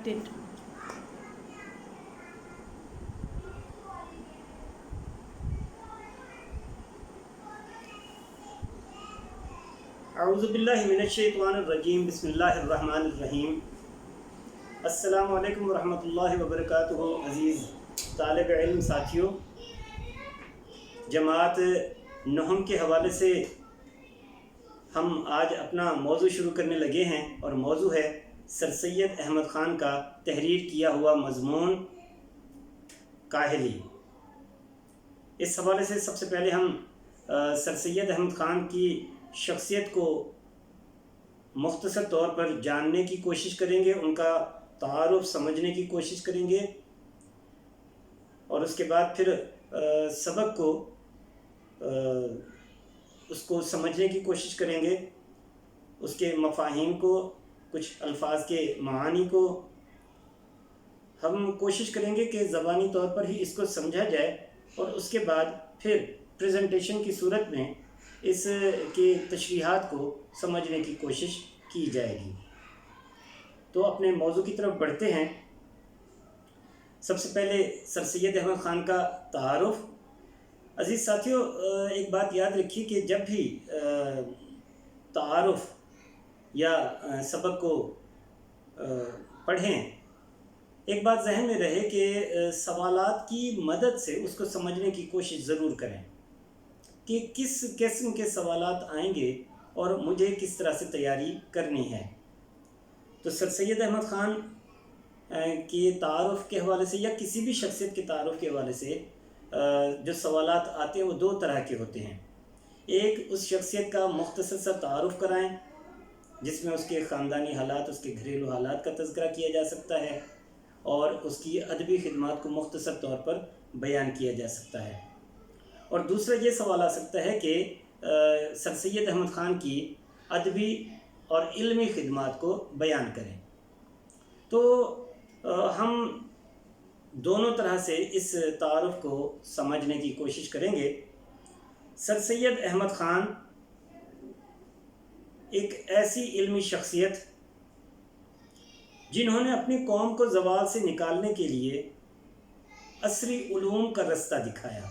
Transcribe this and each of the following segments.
started. اعوذ باللہ من الشیطان الرجیم بسم اللہ الرحمن الرحیم۔ السلام علیکم ورحمۃ اللہ وبرکاتہ۔ عزیز طالب علم ساتھیوں، جماعت نہم کے حوالے سے ہم آج اپنا موضوع شروع کرنے لگے ہیں، اور موضوع ہے سر سید احمد خان کا تحریر کیا ہوا مضمون کاہلی۔ اس حوالے سے سب سے پہلے ہم سر سید احمد خان کی شخصیت کو مختصر طور پر جاننے کی کوشش کریں گے، ان کا تعارف سمجھنے کی کوشش کریں گے، اور اس کے بعد پھر سبق کو اس کو سمجھنے کی کوشش کریں گے، اس کے مفاہیم کو، کچھ الفاظ کے معانی کو ہم کوشش کریں گے کہ زبانی طور پر ہی اس کو سمجھا جائے، اور اس کے بعد پھر پریزنٹیشن کی صورت میں اس کے تشریحات کو سمجھنے کی کوشش کی جائے گی۔ تو اپنے موضوع کی طرف بڑھتے ہیں۔ سب سے پہلے سر سید احمد خان کا تعارف۔ عزیز ساتھیوں، ایک بات یاد رکھیے کہ جب بھی تعارف یا سبق کو پڑھیں، ایک بات ذہن میں رہے کہ سوالات کی مدد سے اس کو سمجھنے کی کوشش ضرور کریں کہ کس قسم کے سوالات آئیں گے اور مجھے کس طرح سے تیاری کرنی ہے۔ تو سر سید احمد خان کے تعارف کے حوالے سے یا کسی بھی شخصیت کے تعارف کے حوالے سے جو سوالات آتے ہیں وہ دو طرح کے ہوتے ہیں۔ ایک، اس شخصیت کا مختصر سا تعارف کرائیں جس میں اس کے خاندانی حالات، اس کے گھریلو حالات کا تذکرہ کیا جا سکتا ہے، اور اس کی ادبی خدمات کو مختصر طور پر بیان کیا جا سکتا ہے۔ اور دوسرا یہ سوال آ سکتا ہے کہ سر سید احمد خان کی ادبی اور علمی خدمات کو بیان کریں۔ تو ہم دونوں طرح سے اس تعارف کو سمجھنے کی کوشش کریں گے۔ سر سید احمد خان ایک ایسی علمی شخصیت جنہوں نے اپنی قوم کو زوال سے نکالنے کے لیے عصری علوم کا رستہ دکھایا،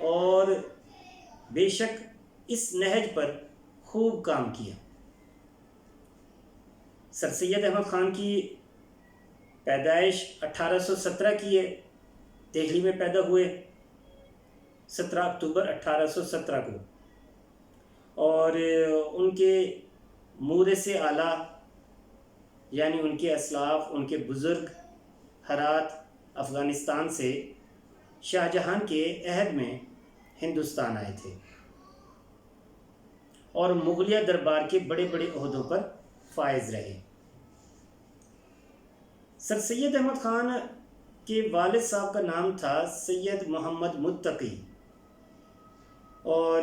اور بے شک اس نہج پر خوب کام کیا۔ سر سید احمد خان کی پیدائش 1817 کی ہے، دہلی میں پیدا ہوئے 17 اکتوبر 1817 کو، اور ان کے مورث اعلیٰ یعنی ان کے اسلاف، ان کے بزرگ ہرات افغانستان سے شاہ جہاں کے عہد میں ہندوستان آئے تھے، اور مغلیہ دربار کے بڑے بڑے عہدوں پر فائز رہے۔ سر سید احمد خان کے والد صاحب کا نام تھا سید محمد متقی، اور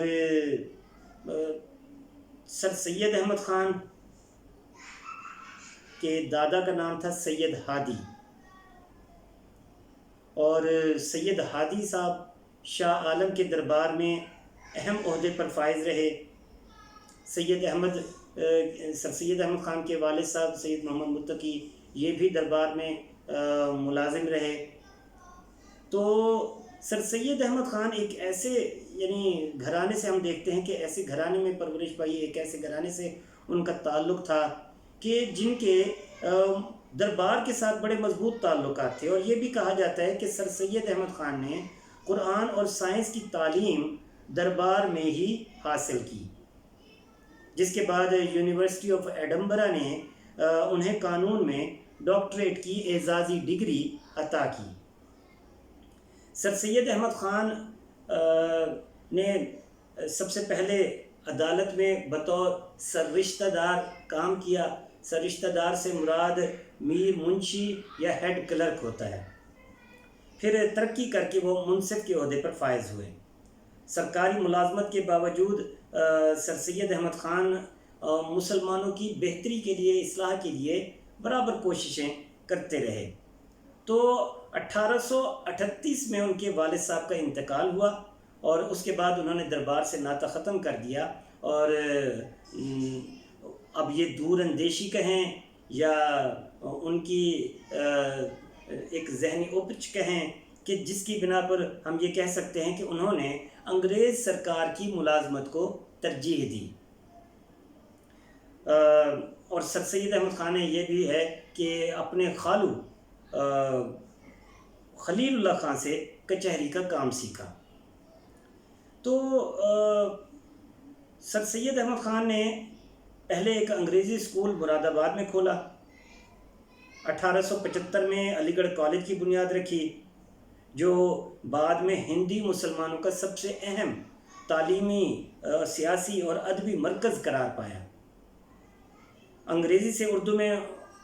سر سید احمد خان کے دادا کا نام تھا سید ہادی، اور سید ہادی صاحب شاہ عالم کے دربار میں اہم عہدے پر فائز رہے۔ سر سید احمد خان کے والد صاحب سید محمد متقی یہ بھی دربار میں ملازم رہے۔ تو سر سید احمد خان ایک ایسے یعنی گھرانے سے ہم دیکھتے ہیں کہ ایسے گھرانے میں پرورش پائی، ایک ایسے گھرانے سے ان کا تعلق تھا کہ جن کے دربار کے ساتھ بڑے مضبوط تعلقات تھے، اور یہ بھی کہا جاتا ہے کہ سر سید احمد خان نے قرآن اور سائنس کی تعلیم دربار میں ہی حاصل کی، جس کے بعد یونیورسٹی آف ایڈنبرا نے انہیں قانون میں ڈاکٹریٹ کی اعزازی ڈگری عطا کی۔ سر سید احمد خان نے سب سے پہلے عدالت میں بطور سررشتہ دار کام کیا۔ سررشتہ دار سے مراد میر منشی یا ہیڈ کلرک ہوتا ہے۔ پھر ترقی کر کے وہ منصف کے عہدے پر فائز ہوئے۔ سرکاری ملازمت کے باوجود سر سید احمد خان مسلمانوں کی بہتری کے لیے، اصلاح کے لیے برابر کوششیں کرتے رہے۔ تو 1838 میں ان کے والد صاحب کا انتقال ہوا، اور اس کے بعد انہوں نے دربار سے ناطہ ختم کر دیا، اور اب یہ دور اندیشی کہیں یا ان کی ایک ذہنی اوپچ کہیں کہ جس کی بنا پر ہم یہ کہہ سکتے ہیں کہ انہوں نے انگریز سرکار کی ملازمت کو ترجیح دی۔ اور سر سید احمد خان نے یہ بھی ہے کہ اپنے خالو خلیل اللہ خان سے کچہری کا کام سیکھا۔ تو سر سید احمد خان نے پہلے ایک انگریزی اسکول مراد آباد میں کھولا، 1875 میں علی گڑھ کالج کی بنیاد رکھی، جو بعد میں ہندی مسلمانوں کا سب سے اہم تعلیمی، سیاسی اور ادبی مرکز قرار پایا۔ انگریزی سے اردو میں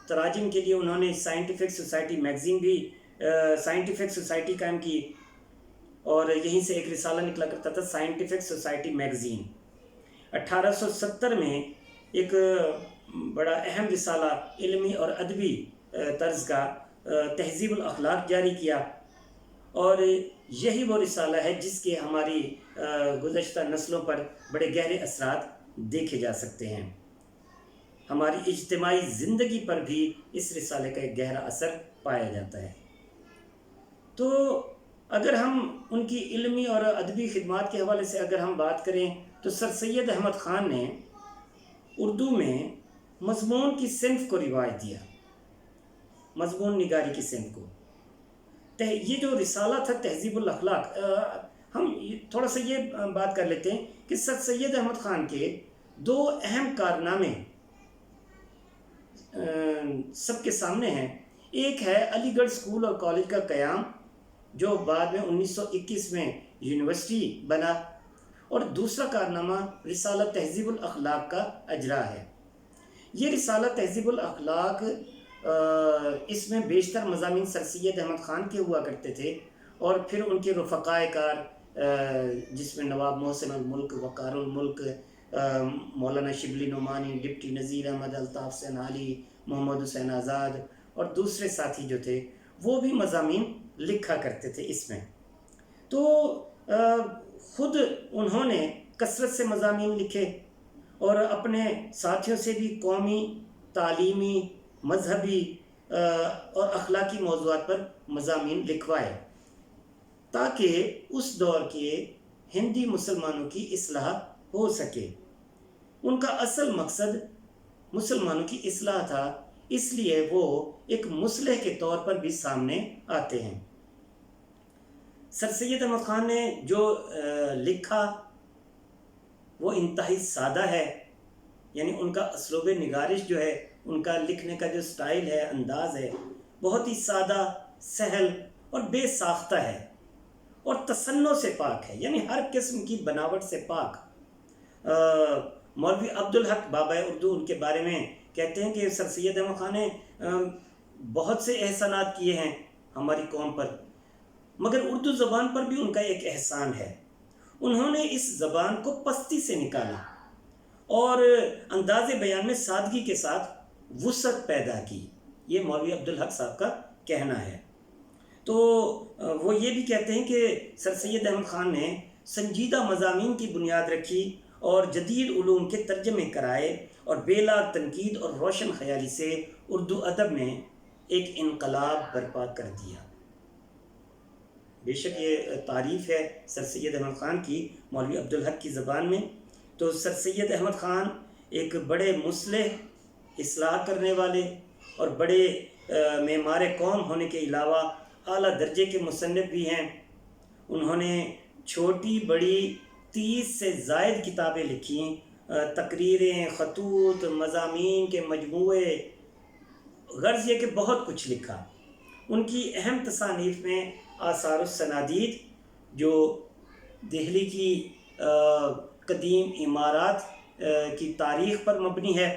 تراجم کے لیے انہوں نے سائنٹیفک سوسائٹی میگزین بھی سائنٹیفک سوسائٹی قائم کی، اور یہیں سے ایک رسالہ نکلا کرتا تھا سائنٹیفک سوسائٹی میگزین۔ 1870 میں ایک بڑا اہم رسالہ علمی اور ادبی طرز کا تہذیب الاخلاق جاری کیا، اور یہی وہ رسالہ ہے جس کے ہماری گزشتہ نسلوں پر بڑے گہرے اثرات دیکھے جا سکتے ہیں۔ ہماری اجتماعی زندگی پر بھی اس رسالے کا ایک گہرا اثر پایا جاتا ہے۔ تو اگر ہم ان کی علمی اور ادبی خدمات کے حوالے سے اگر ہم بات کریں تو سر سید احمد خان نے اردو میں مضمون کی صنف کو رواج دیا، مضمون نگاری کی صنف کو۔ یہ جو رسالہ تھا تہذیب الاخلاق، ہم تھوڑا سا یہ بات کر لیتے ہیں کہ سر سید احمد خان کے دو اہم کارنامے سب کے سامنے ہیں۔ ایک ہے علی گڑھ اسکول اور کالج کا قیام، جو بعد میں 1921 میں یونیورسٹی بنا، اور دوسرا کارنامہ رسالہ تہذیب الاخلاق کا اجرا ہے۔ یہ رسالہ تہذیب الاخلاق اس میں بیشتر مضامین سر سید احمد خان کے ہوا کرتے تھے، اور پھر ان کے رفقائے کار جس میں نواب محسن الملک، وقار الملک، مولانا شبلی نعمانی، ڈپٹی نذیر احمد، الطاف حسین علی، محمد حسین آزاد اور دوسرے ساتھی جو تھے وہ بھی مضامین لکھا کرتے تھے اس میں۔ تو خود انہوں نے کثرت سے مضامین لکھے، اور اپنے ساتھیوں سے بھی قومی، تعلیمی، مذہبی اور اخلاقی موضوعات پر مضامین لکھوائے، تاکہ اس دور کے ہندی مسلمانوں کی اصلاح ہو سکے۔ ان کا اصل مقصد مسلمانوں کی اصلاح تھا، اس لیے وہ ایک مصلح کے طور پر بھی سامنے آتے ہیں۔ سر سید احمد خان نے جو لکھا وہ انتہائی سادہ ہے، یعنی ان کا اسلوب نگارش جو ہے، ان کا لکھنے کا جو سٹائل ہے، انداز ہے، بہت ہی سادہ، سہل اور بے ساختہ ہے، اور تصنع سے پاک ہے، یعنی ہر قسم کی بناوٹ سے پاک۔ مولوی عبدالحق بابا اردو ان کے بارے میں کہتے ہیں کہ سر سید احمد خان نے بہت سے احسانات کیے ہیں ہماری قوم پر، مگر اردو زبان پر بھی ان کا ایک احسان ہے۔ انہوں نے اس زبان کو پستی سے نکالا اور انداز بیان میں سادگی کے ساتھ وسعت پیدا کی، یہ مولوی عبدالحق صاحب کا کہنا ہے۔ تو وہ یہ بھی کہتے ہیں کہ سر سید احمد خان نے سنجیدہ مضامین کی بنیاد رکھی اور جدید علوم کے ترجمے کرائے، اور بے لاگ تنقید اور روشن خیالی سے اردو ادب میں ایک انقلاب برپا کر دیا۔ بے شک یہ تعریف ہے سر سید احمد خان کی مولوی عبدالحق کی زبان میں۔ تو سر سید احمد خان ایک بڑے مصلح، اصلاح کرنے والے اور بڑے معمار قوم ہونے کے علاوہ اعلیٰ درجے کے مصنف بھی ہیں۔ انہوں نے چھوٹی بڑی 30 سے زائد کتابیں لکھیں، تقریریں، خطوط، مضامین کے مجموعے، غرض یہ کہ بہت کچھ لکھا۔ ان کی اہم تصانیف میں آثار السنادید جو دہلی کی قدیم عمارات کی تاریخ پر مبنی ہے،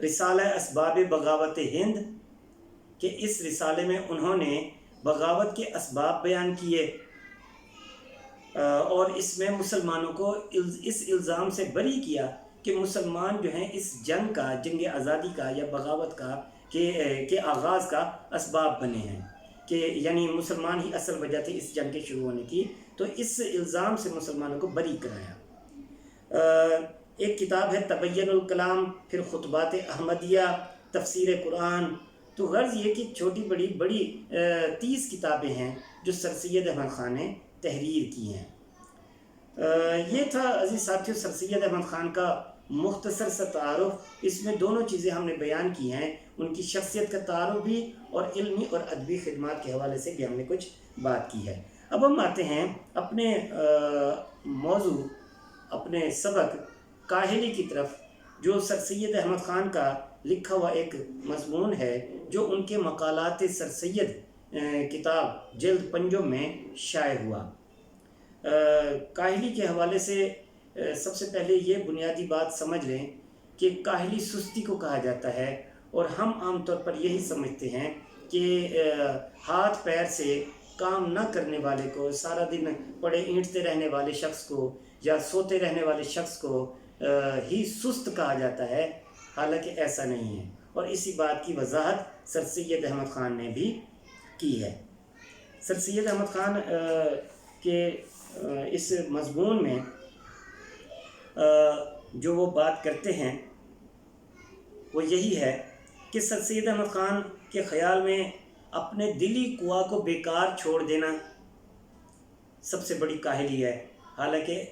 رسالہ اسباب بغاوت ہند، کہ اس رسالے میں انہوں نے بغاوت کے اسباب بیان کیے، اور اس میں مسلمانوں کو اس الزام سے بری کیا کہ مسلمان جو ہیں اس جنگ کا، جنگ آزادی کا یا بغاوت کا کے آغاز کا اسباب بنے ہیں، کہ یعنی مسلمان ہی اصل وجہ تھی اس جنگ کے شروع ہونے کی، تو اس الزام سے مسلمانوں کو بری کرایا۔ ایک کتاب ہے تبین الکلام، پھر خطبات احمدیہ، تفسیر قرآن. تو غرض یہ کہ چھوٹی بڑی 30 کتابیں ہیں جو سر سید احمد خان نے تحریر کی ہیں. یہ تھا عزیز ساتھیوں سر سید احمد خان کا مختصر سا تعارف. اس میں دونوں چیزیں ہم نے بیان کی ہیں، ان کی شخصیت کا تعارف بھی اور علمی اور ادبی خدمات کے حوالے سے بھی ہم نے کچھ بات کی ہے. اب ہم آتے ہیں اپنے موضوع، اپنے سبق کاہلی کی طرف، جو سر سید احمد خان کا لکھا ہوا ایک مضمون ہے جو ان کے مقالات سر سید کتاب جلد 5 میں شائع ہوا. کاہلی کے حوالے سے سب سے پہلے یہ بنیادی بات سمجھ لیں کہ کاہلی سستی کو کہا جاتا ہے، اور ہم عام طور پر یہی سمجھتے ہیں کہ ہاتھ پیر سے کام نہ کرنے والے کو، سارا دن پڑے اینٹتے رہنے والے شخص کو یا سوتے رہنے والے شخص کو ہی سست کہا جاتا ہے، حالانکہ ایسا نہیں ہے. اور اسی بات کی وضاحت سر سید احمد خان نے بھی کی ہے. سر سید احمد خان کے اس مضمون میں جو وہ بات کرتے ہیں وہ یہی ہے کہ سر سید احمد خان کے خیال میں اپنے دلی قوا کو بیکار چھوڑ دینا سب سے بڑی کاہلی ہے. حالانکہ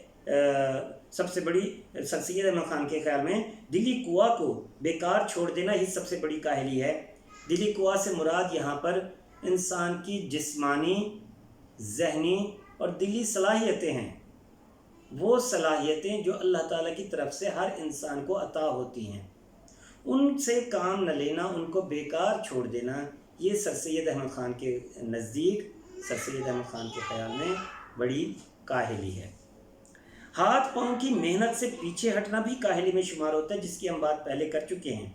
سب سے بڑی سر سید احمد خان کے خیال میں دلی قوا کو بیکار چھوڑ دینا ہی سب سے بڑی کاہلی ہے. دلی قوا سے مراد یہاں پر انسان کی جسمانی، ذہنی اور دلی صلاحیتیں ہیں. وہ صلاحیتیں جو اللہ تعالیٰ کی طرف سے ہر انسان کو عطا ہوتی ہیں، ان سے کام نہ لینا، ان کو بیکار چھوڑ دینا، یہ سر سید احمد خان کے نزدیک، سر سید احمد خان کے خیال میں بڑی کاہلی ہے. ہاتھ پاؤں کی محنت سے پیچھے ہٹنا بھی کاہلی میں شمار ہوتا ہے، جس کی ہم بات پہلے کر چکے ہیں.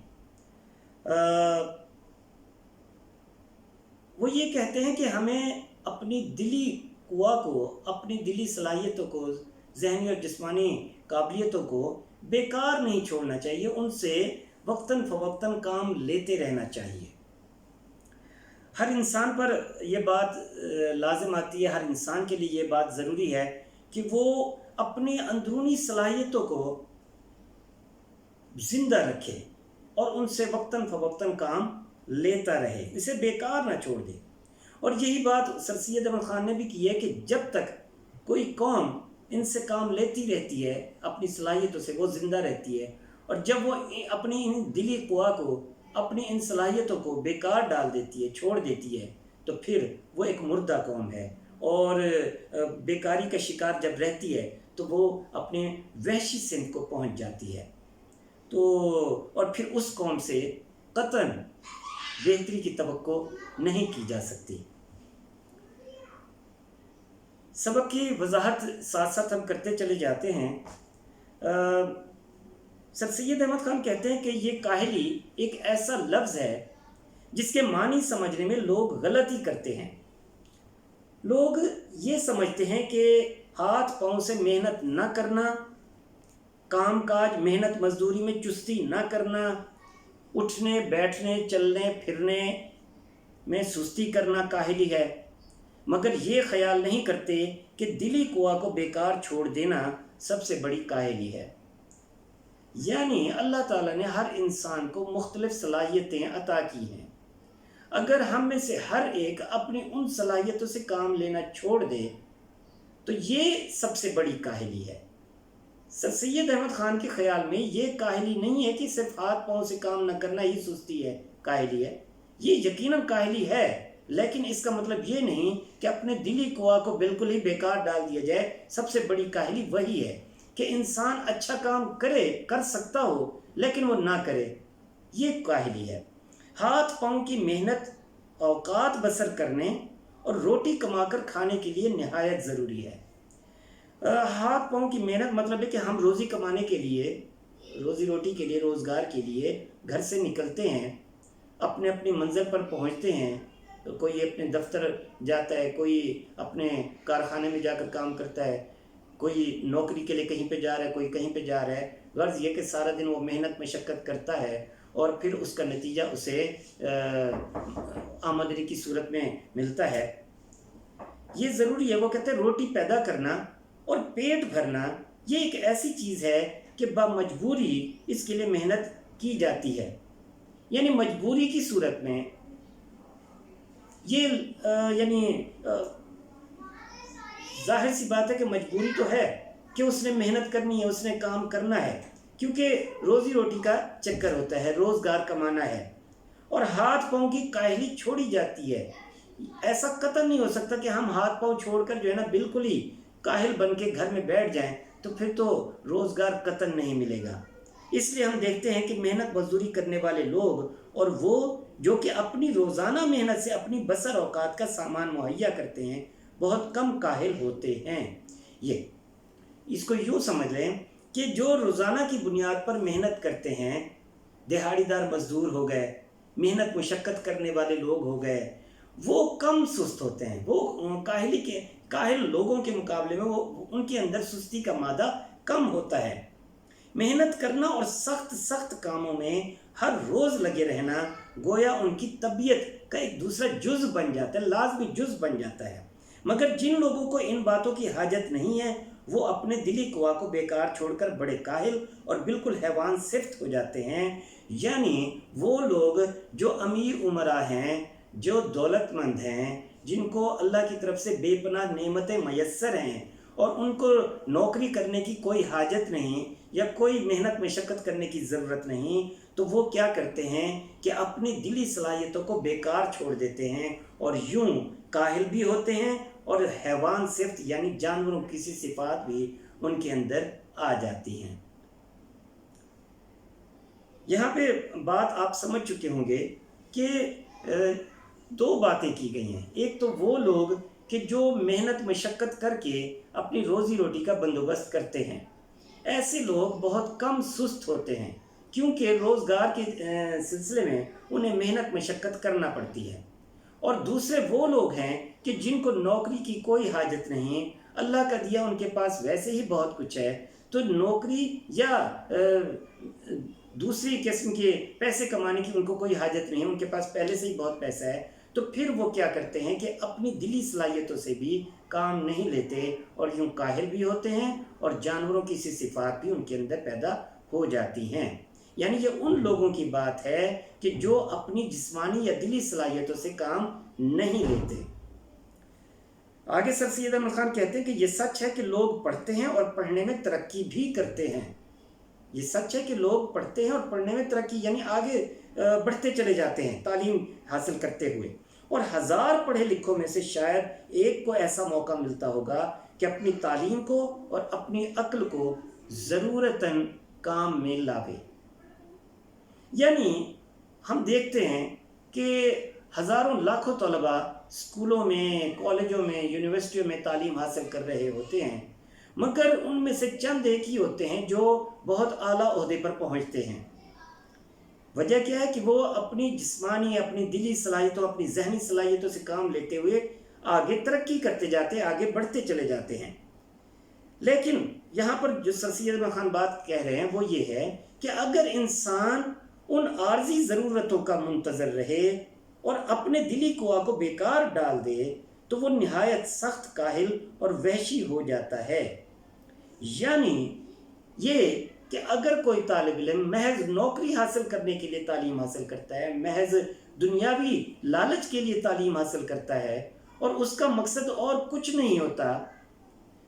وہ یہ کہتے ہیں کہ ہمیں اپنی دلی قوا کو، اپنی دلی صلاحیتوں کو، ذہنی اور جسمانی قابلیتوں کو بیکار نہیں چھوڑنا چاہیے، ان سے وقتاً فوقتاً کام لیتے رہنا چاہیے. ہر انسان پر یہ بات لازم آتی ہے، ہر انسان کے لیے یہ بات ضروری ہے کہ وہ اپنی اندرونی صلاحیتوں کو زندہ رکھے اور ان سے وقتاً فوقتاً کام لیتا رہے، اسے بیکار نہ چھوڑ دے. اور یہی بات سر سید احمد خان نے بھی کی ہے کہ جب تک کوئی قوم ان سے کام لیتی رہتی ہے، اپنی صلاحیتوں سے وہ زندہ رہتی ہے، اور جب وہ اپنی ان دلی قوا کو، اپنی ان صلاحیتوں کو بیکار ڈال دیتی ہے، چھوڑ دیتی ہے، تو پھر وہ ایک مردہ قوم ہے. اور بیکاری کا شکار جب رہتی ہے تو وہ اپنے وحشی سمت کو پہنچ جاتی ہے. تو اور پھر اس قوم سے قطعاً بہتری کی توقع نہیں کی جا سکتی. سبق کی وضاحت ساتھ ساتھ ہم کرتے چلے جاتے ہیں. سر سید احمد خان کہتے ہیں کہ یہ کاہلی ایک ایسا لفظ ہے جس کے معنی سمجھنے میں لوگ غلطی کرتے ہیں. لوگ یہ سمجھتے ہیں کہ ہاتھ پاؤں سے محنت نہ کرنا، کام کاج محنت مزدوری میں چستی نہ کرنا، اٹھنے بیٹھنے چلنے پھرنے میں سستی کرنا کاہلی ہے، مگر یہ خیال نہیں کرتے کہ دلی قوا کو بیکار چھوڑ دینا سب سے بڑی کاہلی ہے. یعنی اللہ تعالیٰ نے ہر انسان کو مختلف صلاحیتیں عطا کی ہیں. اگر ہم میں سے ہر ایک اپنی ان صلاحیتوں سے کام لینا چھوڑ دے تو یہ سب سے بڑی کاہلی ہے. سر سید احمد خان کے خیال میں یہ کاہلی نہیں ہے کہ صرف ہاتھ پاؤں سے کام نہ کرنا ہی سستی ہے، کاہلی ہے. یہ یقیناً کاہلی ہے، لیکن اس کا مطلب یہ نہیں کہ اپنے دلی قوا کو بالکل ہی بیکار ڈال دیا جائے. سب سے بڑی کاہلی وہی ہے کہ انسان اچھا کام کر سکتا ہو لیکن وہ نہ کرے، یہ کاہلی ہے. ہاتھ پاؤں کی محنت اوقات بسر کرنے اور روٹی کما کر کھانے کے لیے نہایت ضروری ہے. ہاتھ پاؤں کی محنت مطلب ہے کہ ہم روزی کمانے کے لیے، روزی روٹی کے لیے، روزگار کے لیے گھر سے نکلتے ہیں، اپنی منزل پر پہنچتے ہیں. کوئی اپنے دفتر جاتا ہے، کوئی اپنے کارخانے میں جا کر کام کرتا ہے، کوئی نوکری کے لیے کہیں پہ جا رہا ہے، کوئی کہیں پہ جا رہا ہے. غرض یہ کہ سارا دن وہ محنت مشقت کرتا ہے اور پھر اس کا نتیجہ اسے آمدنی کی صورت میں ملتا ہے. یہ ضروری ہے. وہ کہتے ہیں روٹی پیدا کرنا اور پیٹ بھرنا یہ ایک ایسی چیز ہے کہ بامجبوری اس کے لیے محنت کی جاتی ہے. یعنی مجبوری کی صورت میں یہ ظاہر سی بات ہے کہ مجبوری تو ہے کہ اس نے محنت کرنی ہے، اس نے کام کرنا ہے، کیونکہ روزی روٹی کا چکر ہوتا ہے، روزگار کمانا ہے، اور ہاتھ پاؤں کی کاہلی چھوڑی جاتی ہے۔ ایسا قطعاً نہیں ہو سکتا کہ ہم ہاتھ پاؤں چھوڑ کر جو ہے نا بالکل ہی کاہل بن کے گھر میں بیٹھ جائیں، تو پھر تو روزگار قطعاً نہیں ملے گا۔ اس لیے ہم دیکھتے ہیں کہ محنت مزدوری کرنے والے لوگ اور وہ جو کہ اپنی روزانہ محنت سے اپنی بسر اوقات کا سامان مہیا کرتے ہیں، بہت کم کاہل ہوتے ہیں۔ یہ اس کو یوں سمجھ لیں کہ جو روزانہ کی بنیاد پر محنت کرتے ہیں، دہاڑی دار مزدور ہو گئے، محنت مشقت کرنے والے لوگ ہو گئے، وہ کم سست ہوتے ہیں۔ وہ کاہل لوگوں کے مقابلے میں ان کے اندر سستی کا مادہ کم ہوتا ہے۔ محنت کرنا اور سخت کاموں میں ہر روز لگے رہنا گویا ان کی طبیعت کا ایک دوسرا جز بن جاتا ہے، لازمی جز بن جاتا ہے۔ مگر جن لوگوں کو ان باتوں کی حاجت نہیں ہے، وہ اپنے دلی قوا کو بیکار چھوڑ کر بڑے کاہل اور بالکل حیوان صفت ہو جاتے ہیں۔ یعنی وہ لوگ جو امیر امراء ہیں، جو دولت مند ہیں، جن کو اللہ کی طرف سے بے پناہ نعمتیں میسر ہیں اور ان کو نوکری کرنے کی کوئی حاجت نہیں یا کوئی محنت مشقت کرنے کی ضرورت نہیں، تو وہ کیا کرتے ہیں کہ اپنی دلی صلاحیتوں کو بیکار چھوڑ دیتے ہیں اور یوں کاہل بھی ہوتے ہیں اور حیوان صفت یعنی جانوروں کی سی صفات بھی ان کے اندر آ جاتی ہیں۔ یہاں پہ بات آپ سمجھ چکے ہوں گے کہ دو باتیں کی گئی ہیں۔ ایک تو وہ لوگ کہ جو محنت مشقت کر کے اپنی روزی روٹی کا بندوبست کرتے ہیں، ایسے لوگ بہت کم سست ہوتے ہیں، کیونکہ روزگار کے سلسلے میں انہیں محنت مشقت کرنا پڑتی ہے۔ اور دوسرے وہ لوگ ہیں کہ جن کو نوکری کی کوئی حاجت نہیں، اللہ کا دیا ان کے پاس ویسے ہی بہت کچھ ہے، تو نوکری یا دوسری قسم کے پیسے کمانے کی ان کو کوئی حاجت نہیں، ان کے پاس پہلے سے ہی بہت پیسہ ہے۔ تو پھر وہ کیا کرتے ہیں کہ اپنی دلی صلاحیتوں سے بھی کام نہیں لیتے اور یوں کاہل بھی ہوتے ہیں اور جانوروں کی سی صفات بھی ان کے اندر پیدا ہو جاتی ہیں۔ یعنی یہ ان لوگوں کی بات ہے کہ جو اپنی جسمانی یا دلی صلاحیتوں سے کام نہیں لیتے۔ آگے سر سید احمد خان کہتے ہیں کہ یہ سچ ہے کہ لوگ پڑھتے ہیں اور پڑھنے میں ترقی بھی کرتے ہیں۔ یہ سچ ہے کہ لوگ پڑھتے ہیں اور پڑھنے میں ترقی یعنی آگے بڑھتے چلے جاتے ہیں تعلیم حاصل کرتے ہوئے، اور ہزار پڑھے لکھوں میں سے شاید ایک کو ایسا موقع ملتا ہوگا کہ اپنی تعلیم کو اور اپنی عقل کو ضرورتاً کام میں لاوے۔ یعنی ہم دیکھتے ہیں کہ ہزاروں لاکھوں طلباء اسکولوں میں، کالجوں میں، یونیورسٹیوں میں تعلیم حاصل کر رہے ہوتے ہیں، مگر ان میں سے چند ایک ہی ہوتے ہیں جو بہت اعلیٰ عہدے پر پہنچتے ہیں۔ وجہ کیا ہے کہ وہ اپنی جسمانی، اپنی دلی صلاحیتوں، اپنی ذہنی صلاحیتوں سے کام لیتے ہوئے آگے ترقی کرتے جاتے ہیں، آگے بڑھتے چلے جاتے ہیں۔ لیکن یہاں پر جو سر سید احمد خان بات کہہ رہے ہیں وہ یہ ہے کہ اگر انسان ان عارضی ضرورتوں کا منتظر رہے اور اپنے دلی قوا کو بیکار ڈال دے تو وہ نہایت سخت کاہل اور وحشی ہو جاتا ہے۔ یعنی یہ کہ اگر کوئی طالب علم محض نوکری حاصل کرنے کے لیے تعلیم حاصل کرتا ہے، محض دنیاوی لالچ کے لیے تعلیم حاصل کرتا ہے اور اس کا مقصد اور کچھ نہیں ہوتا،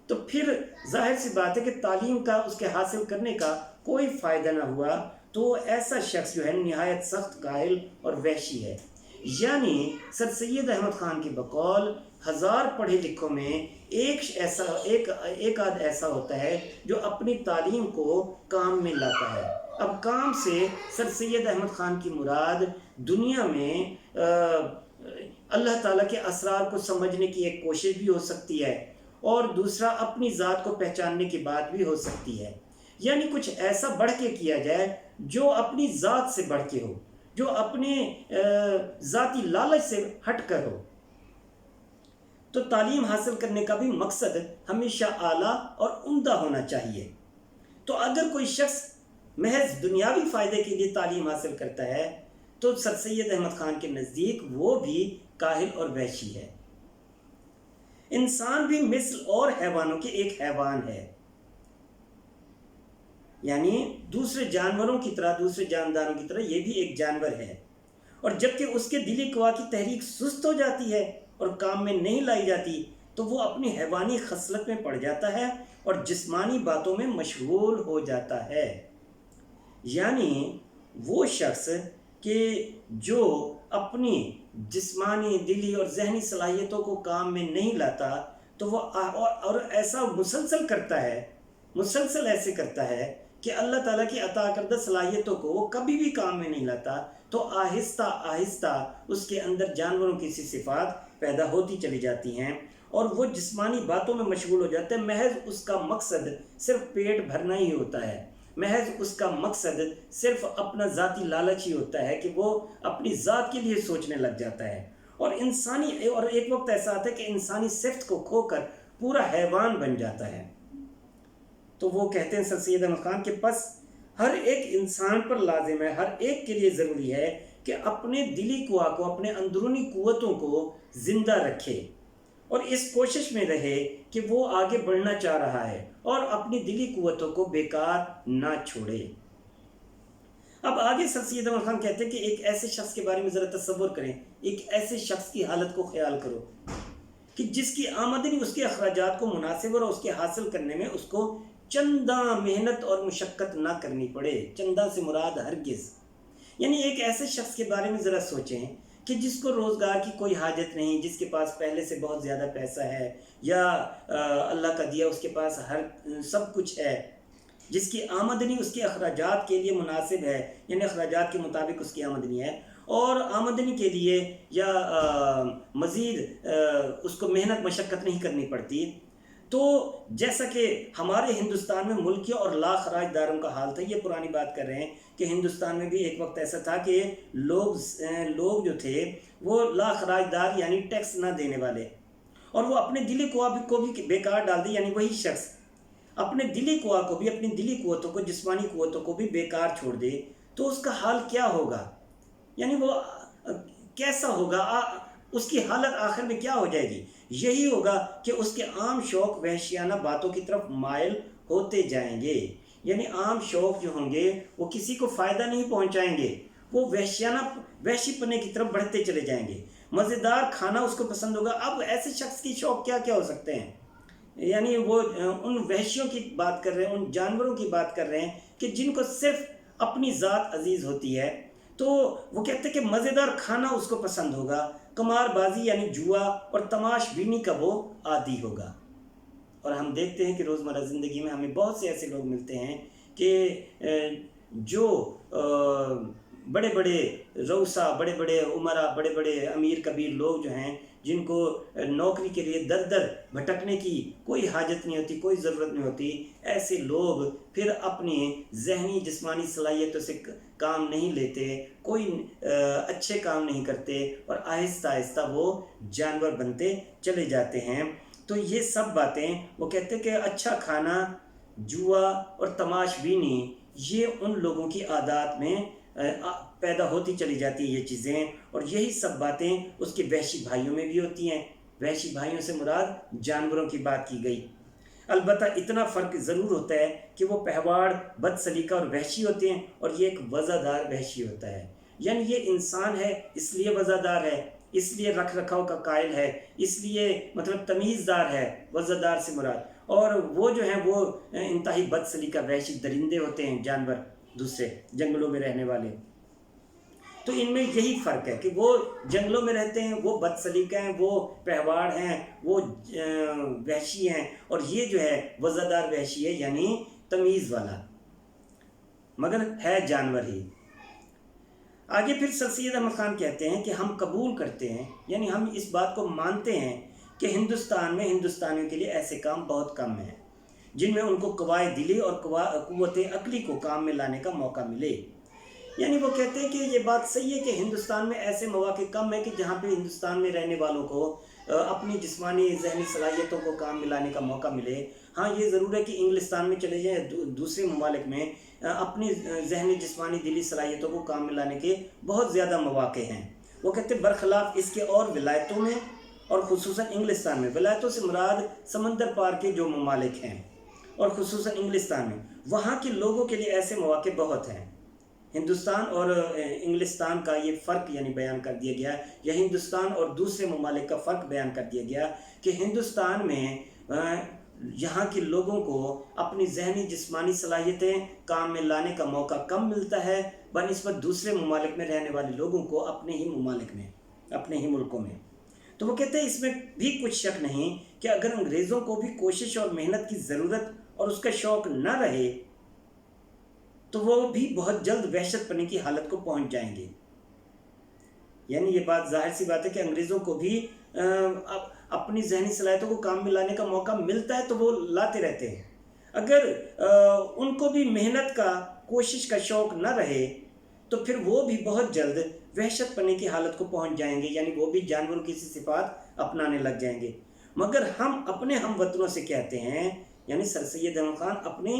تو پھر ظاہر سی بات ہے کہ تعلیم کا اس کے حاصل کرنے کا کوئی فائدہ نہ ہوا، تو ایسا شخص جو ہے نہایت سخت کاہل اور وحشی ہے۔ یعنی سر سید احمد خان کی بقول ہزار پڑھے لکھوں میں ایک آدھ ایسا ہوتا ہے جو اپنی تعلیم کو کام میں لاتا ہے۔ اب کام سے سر سید احمد خان کی مراد دنیا میں اللہ تعالیٰ کے اسرار کو سمجھنے کی ایک کوشش بھی ہو سکتی ہے، اور دوسرا اپنی ذات کو پہچاننے کی بات بھی ہو سکتی ہے۔ یعنی کچھ ایسا بڑھ کے کیا جائے جو اپنی ذات سے بڑھ کے ہو، جو اپنے ذاتی لالچ سے ہٹ کر ہو۔ تو تعلیم حاصل کرنے کا بھی مقصد ہمیشہ اعلیٰ اور عمدہ ہونا چاہیے۔ تو اگر کوئی شخص محض دنیاوی فائدے کے لیے تعلیم حاصل کرتا ہے تو سر سید احمد خان کے نزدیک وہ بھی کاہل اور وحشی ہے۔ انسان بھی مثل اور حیوانوں کے ایک حیوان ہے۔ یعنی دوسرے جانوروں کی طرح، دوسرے جانداروں کی طرح یہ بھی ایک جانور ہے، اور جب کہ اس کے دلی قوا کی تحریک سست ہو جاتی ہے اور کام میں نہیں لائی جاتی تو وہ اپنی حیوانی خصلت میں پڑ جاتا ہے اور جسمانی باتوں میں مشغول ہو جاتا ہے۔ یعنی وہ شخص کہ جو اپنی جسمانی، دلی اور ذہنی صلاحیتوں کو کام میں نہیں لاتا تو وہ اور ایسا مسلسل کرتا ہے، مسلسل ایسے کرتا ہے کہ اللہ تعالیٰ کی عطا کردہ صلاحیتوں کو وہ کبھی بھی کام میں نہیں لاتا، تو آہستہ آہستہ اس کے اندر جانوروں کی سی صفات پیدا ہوتی چلی جاتی ہیں اور وہ جسمانی باتوں میں مشغول ہو جاتے ہیں۔ محض اس کا مقصد صرف پیٹ بھرنا ہی ہوتا ہے، محض اس کا مقصد صرف اپنا ذاتی لالچ ہی ہوتا ہے کہ وہ اپنی ذات کے لیے سوچنے لگ جاتا ہے، اور ایک وقت ایسا آتا ہے کہ انسانی صفت کو کھو کر پورا حیوان بن جاتا ہے۔ تو وہ کہتے ہیں سر سید احمد خان کہ پس ہر ایک انسان پر لازم ہے، ہر ایک کے لیے ضروری ہے کہ اپنے دلی قوا کو، اپنے اندرونی قوتوں کو زندہ رکھے اور اس کوشش میں رہے کہ وہ آگے بڑھنا چاہ رہا ہے اور اپنی دلی قوتوں کو بیکار نہ چھوڑے۔ اب آگے سر سید احمد خان کہتے ہیں کہ ایک ایسے شخص کے بارے میں ذرا تصور کریں، ایک ایسے شخص کی حالت کو خیال کرو کہ جس کی آمدنی اس کے اخراجات کو مناسب اور اس کے حاصل کرنے میں اس کو چندہ محنت اور مشقت نہ کرنی پڑے۔ چندہ سے مراد ہرگز، یعنی ایک ایسے شخص کے بارے میں ذرا سوچیں کہ جس کو روزگار کی کوئی حاجت نہیں، جس کے پاس پہلے سے بہت زیادہ پیسہ ہے یا اللہ کا دیا اس کے پاس سب کچھ ہے، جس کی آمدنی اس کے اخراجات کے لیے مناسب ہے، یعنی اخراجات کے مطابق اس کی آمدنی ہے، اور آمدنی کے لیے یا مزید اس کو محنت مشقت نہیں کرنی پڑتی۔ تو جیسا کہ ہمارے ہندوستان میں ملکیوں اور لا خراج داروں کا حال تھا، یہ پرانی بات کر رہے ہیں کہ ہندوستان میں بھی ایک وقت ایسا تھا کہ لوگ جو تھے وہ لا خراج دار یعنی ٹیکس نہ دینے والے، اور وہ اپنے دلی قوا کو بھی بیکار ڈال دی، یعنی وہی شخص اپنے دلی قوا کو بھی، اپنی دلی قوتوں کو، جسمانی قوتوں کو بھی بیکار چھوڑ دے تو اس کا حال کیا ہوگا، یعنی وہ کیسا ہوگا، اس کی حالت آخر میں کیا ہو جائے گی؟ یہی ہوگا کہ اس کے عام شوق وحشیانہ باتوں کی طرف مائل ہوتے جائیں گے، یعنی عام شوق جو ہوں گے وہ کسی کو فائدہ نہیں پہنچائیں گے، وہ وحشی پنے کی طرف بڑھتے چلے جائیں گے۔ مزیدار کھانا اس کو پسند ہوگا۔ اب ایسے شخص کی شوق کیا کیا ہو سکتے ہیں؟ یعنی وہ ان وحشیوں کی بات کر رہے ہیں، ان جانوروں کی بات کر رہے ہیں کہ جن کو صرف اپنی ذات عزیز ہوتی ہے، تو وہ کہتے ہیں کہ مزیدار کھانا اس کو پسند ہوگا، قمار بازی یعنی جوا اور تماش بینی کا وہ عادی ہوگا۔ اور ہم دیکھتے ہیں کہ روزمرہ زندگی میں ہمیں بہت سے ایسے لوگ ملتے ہیں کہ جو بڑے بڑے روسا، بڑے بڑے عمرا، بڑے بڑے امیر کبیر لوگ جو ہیں، جن کو نوکری کے لیے در در بھٹکنے کی کوئی حاجت نہیں ہوتی، کوئی ضرورت نہیں ہوتی، ایسے لوگ پھر اپنی ذہنی جسمانی صلاحیتوں سے کام نہیں لیتے، کوئی اچھے کام نہیں کرتے، اور آہستہ آہستہ وہ جانور بنتے چلے جاتے ہیں۔ تو یہ سب باتیں وہ کہتے ہیں کہ اچھا کھانا، جوا اور تماش بینی، یہ ان لوگوں کی عادات میں پیدا ہوتی چلی جاتی ہیں یہ چیزیں، اور یہی سب باتیں اس کے وحشی بھائیوں میں بھی ہوتی ہیں۔ وحشی بھائیوں سے مراد جانوروں کی بات کی گئی۔ البتہ اتنا فرق ضرور ہوتا ہے کہ وہ پہواڑ، بد سلیقہ اور وحشی ہوتے ہیں، اور یہ ایک وزادار وحشی ہوتا ہے، یعنی یہ انسان ہے اس لیے وزادار ہے، اس لیے رکھ رکھاؤ کا قائل ہے، اس لیے مطلب تمیزدار ہے، وزادار سے مراد، اور وہ جو ہیں وہ انتہائی بد سلیقہ وحشی درندے ہوتے ہیں، جانور دوسرے جنگلوں میں رہنے والے۔ تو ان میں یہی فرق ہے کہ وہ جنگلوں میں رہتے ہیں، وہ بد سلیقہ ہیں، وہ پہواڑ ہیں، وہ وحشی ہیں، اور یہ جو ہے وزادار وحشی ہے، یعنی تمیز والا، مگر ہے جانور ہی۔ آگے پھر سر سید احمد خان کہتے ہیں کہ ہم قبول کرتے ہیں، یعنی ہم اس بات کو مانتے ہیں کہ ہندوستان میں ہندوستانیوں کے لیے ایسے کام بہت کم ہیں جن میں ان کو قوائے دلی اور قوت عقلی کو کام میں لانے کا موقع ملے۔ یعنی وہ کہتے ہیں کہ یہ بات صحیح ہے کہ ہندوستان میں ایسے مواقع کم ہیں کہ جہاں پہ ہندوستان میں رہنے والوں کو اپنی جسمانی ذہنی صلاحیتوں کو کام میں لانے کا موقع ملے۔ ہاں یہ ضرور ہے کہ انگلستان میں چلے جائیں، دوسرے ممالک میں اپنی ذہنی جسمانی دلی صلاحیتوں کو کام میں لانے کے بہت زیادہ مواقع ہیں۔ وہ کہتے ہیں برخلاف اس کے اور ولایتوں میں، اور خصوصاً انگلستان میں، ولایتوں سے مراد سمندر پار کے جو ممالک ہیں، اور خصوصاً انگلستان میں وہاں کے لوگوں کے لیے ایسے مواقع بہت ہیں. ہندوستان اور انگلستان کا یہ فرق یعنی بیان کر دیا گیا، یا ہندوستان اور دوسرے ممالک کا فرق بیان کر دیا گیا کہ ہندوستان میں یہاں کے لوگوں کو اپنی ذہنی جسمانی صلاحیتیں کام میں لانے کا موقع کم ملتا ہے بنسبت دوسرے ممالک میں رہنے والے لوگوں کو اپنے ہی ممالک میں، اپنے ہی ملکوں میں. تو وہ کہتے ہیں اس میں بھی کچھ شک نہیں کہ اگر انگریزوں کو بھی کوشش اور محنت کی ضرورت اور اس کا شوق نہ رہے تو وہ بھی بہت جلد وحشت پنے کی حالت کو پہنچ جائیں گے. یعنی یہ بات ظاہر سی بات ہے کہ انگریزوں کو بھی اپنی ذہنی صلاحیتوں کو کام میں لانے کا موقع ملتا ہے تو وہ لاتے رہتے ہیں. اگر ان کو بھی محنت کا، کوشش کا شوق نہ رہے تو پھر وہ بھی بہت جلد وحشت پنے کی حالت کو پہنچ جائیں گے، یعنی وہ بھی جانوروں کی سی صفات اپنانے لگ جائیں گے. مگر ہم اپنے ہم وطنوں سے کہتے ہیں، یعنی سر سید احمد خان اپنے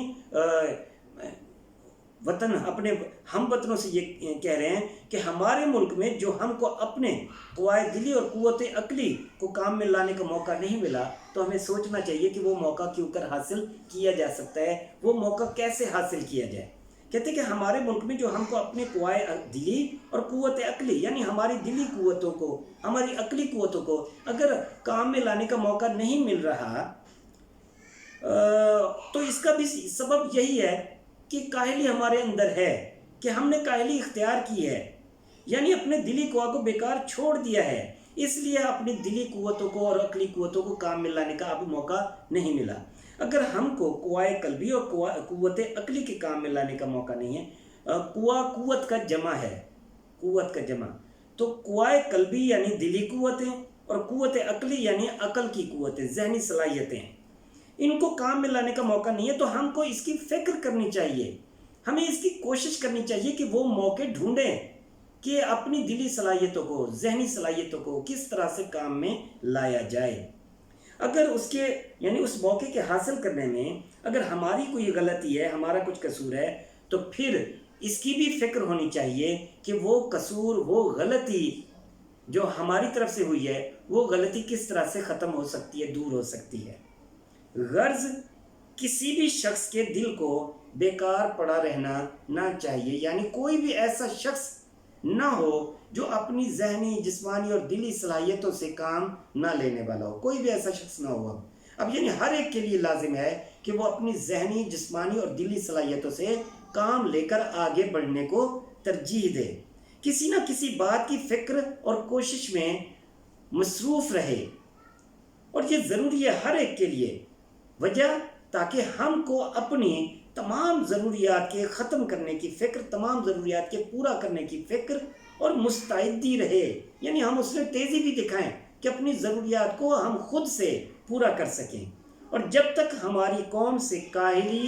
اپنے ہم وطنوں سے یہ کہہ رہے ہیں کہ ہمارے ملک میں جو ہم کو اپنے قوائے دلی اور قوت عقلی کو کام میں لانے کا موقع نہیں ملا تو ہمیں سوچنا چاہیے کہ وہ موقع کیوں کر حاصل کیا جا سکتا ہے، وہ موقع کیسے حاصل کیا جائے. کہتے ہیں کہ ہمارے ملک میں جو ہم کو اپنے قوائے دلی اور قوت عقلی یعنی ہماری دلی قوتوں کو، ہماری عقلی قوتوں کو اگر کام میں لانے کا موقع نہیں مل رہا تو اس کا بھی سبب یہی ہے کہ کاہلی ہمارے اندر ہے، کہ ہم نے کاہلی اختیار کی ہے، یعنی اپنے دلی قوا کو بیکار چھوڑ دیا ہے. اس لیے اپنی دلی قوتوں کو اور عقلی قوتوں کو کام میں لانے کا اب موقع نہیں ملا. اگر ہم کو قوائے قلبی اور قوت عقلی کے کام میں لانے کا موقع نہیں ہے، قوت کا جمع ہے، قوت کا جمع، تو قوائے قلبی یعنی دلی قوتیں اور قوت عقلی یعنی عقل کی قوتیں، ذہنی صلاحیتیں، ان کو کام میں لانے کا موقع نہیں ہے. تو ہم کو اس کی فکر کرنی چاہیے، ہمیں اس کی کوشش کرنی چاہیے کہ وہ موقع ڈھونڈیں کہ اپنی دلی صلاحیتوں کو، ذہنی صلاحیتوں کو کس طرح سے کام میں لایا جائے. اگر اس موقع کے حاصل کرنے میں اگر ہماری کوئی غلطی ہے، ہمارا کچھ قصور ہے، تو پھر اس کی بھی فکر ہونی چاہیے کہ وہ قصور، وہ غلطی جو ہماری طرف سے ہوئی ہے، وہ غلطی کس طرح سے ختم ہو سکتی ہے، دور ہو سکتی ہے. غرض کسی بھی شخص کے دل کو بیکار پڑا رہنا نہ چاہیے، یعنی کوئی بھی ایسا شخص نہ ہو جو اپنی ذہنی، جسمانی اور دلی صلاحیتوں سے کام نہ لینے والا ہو، کوئی بھی ایسا شخص نہ ہو. اب یعنی ہر ایک کے لیے لازم ہے کہ وہ اپنی ذہنی، جسمانی اور دلی صلاحیتوں سے کام لے کر آگے بڑھنے کو ترجیح دے، کسی نہ کسی بات کی فکر اور کوشش میں مصروف رہے. اور یہ ضروری ہے ہر ایک کے لیے، وجہ تاکہ ہم کو اپنی تمام ضروریات کے ختم کرنے کی فکر، تمام ضروریات کے پورا کرنے کی فکر اور مستعدی رہے، یعنی ہم اس میں تیزی بھی دکھائیں کہ اپنی ضروریات کو ہم خود سے پورا کر سکیں. اور جب تک ہماری قوم سے کاہلی،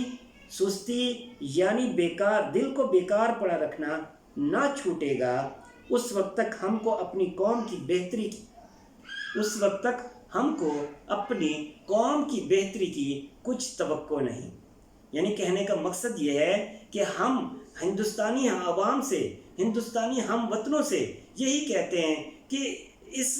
سستی یعنی بیکار، دل کو بیکار پڑا رکھنا نہ چھوٹے گا، اس وقت تک ہم کو اپنی قوم کی بہتری کی کچھ توقع نہیں. یعنی کہنے کا مقصد یہ ہے کہ ہم ہندوستانی عوام سے، ہندوستانی ہم وطنوں سے یہی کہتے ہیں کہ اس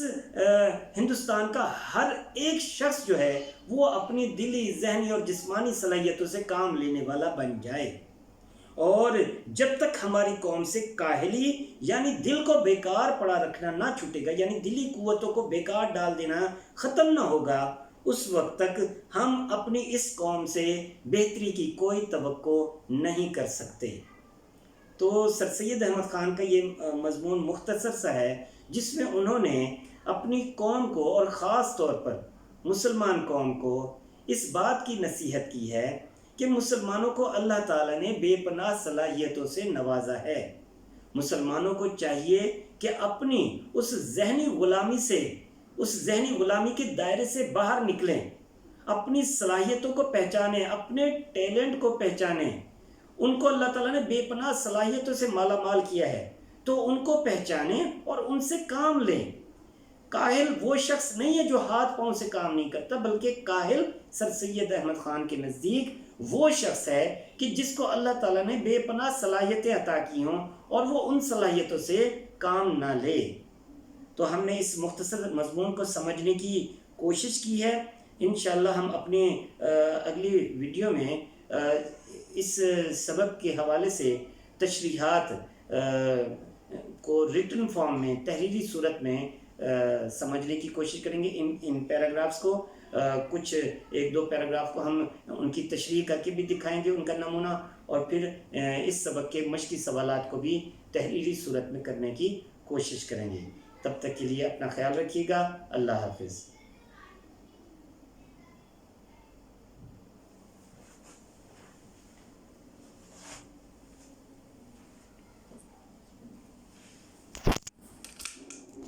ہندوستان کا ہر ایک شخص جو ہے وہ اپنی دلی، ذہنی اور جسمانی صلاحیتوں سے کام لینے والا بن جائے. اور جب تک ہماری قوم سے کاہلی یعنی دل کو بیکار پڑا رکھنا نہ چھوٹے گا، یعنی دلی قوتوں کو بیکار ڈال دینا ختم نہ ہوگا، اس وقت تک ہم اپنی اس قوم سے بہتری کی کوئی توقع نہیں کر سکتے. تو سر سید احمد خان کا یہ مضمون مختصر سا ہے جس میں انہوں نے اپنی قوم کو اور خاص طور پر مسلمان قوم کو اس بات کی نصیحت کی ہے کہ مسلمانوں کو اللہ تعالیٰ نے بے پناہ صلاحیتوں سے نوازا ہے. مسلمانوں کو چاہیے کہ اپنی اس ذہنی غلامی کے دائرے سے باہر نکلیں، اپنی صلاحیتوں کو پہچانیں، اپنے ٹیلنٹ کو پہچانیں. ان کو اللہ تعالیٰ نے بے پناہ صلاحیتوں سے مالا مال کیا ہے، تو ان کو پہچانیں اور ان سے کام لیں. کاہل وہ شخص نہیں ہے جو ہاتھ پاؤں سے کام نہیں کرتا، بلکہ کاہل سر سید احمد خان کے نزدیک وہ شخص ہے کہ جس کو اللہ تعالیٰ نے بے پناہ صلاحیتیں عطا کی ہوں اور وہ ان صلاحیتوں سے کام نہ لے. تو ہم نے اس مختصر مضمون کو سمجھنے کی کوشش کی ہے. انشاءاللہ ہم اپنے اگلی ویڈیو میں اس سبق کے حوالے سے تشریحات کو ریٹن فارم میں تحریری صورت میں سمجھنے کی کوشش کریں گے. ان پیراگرافس کو کچھ ایک دو پیراگراف کو ہم ان کی تشریح کر کے بھی دکھائیں گے ان کا نمونہ, اور پھر اس سبق کے مشقی سوالات کو بھی تحریری صورت میں کرنے کی کوشش کریں گے. تب تک کے لیے اپنا خیال رکھیے گا. اللہ حافظ.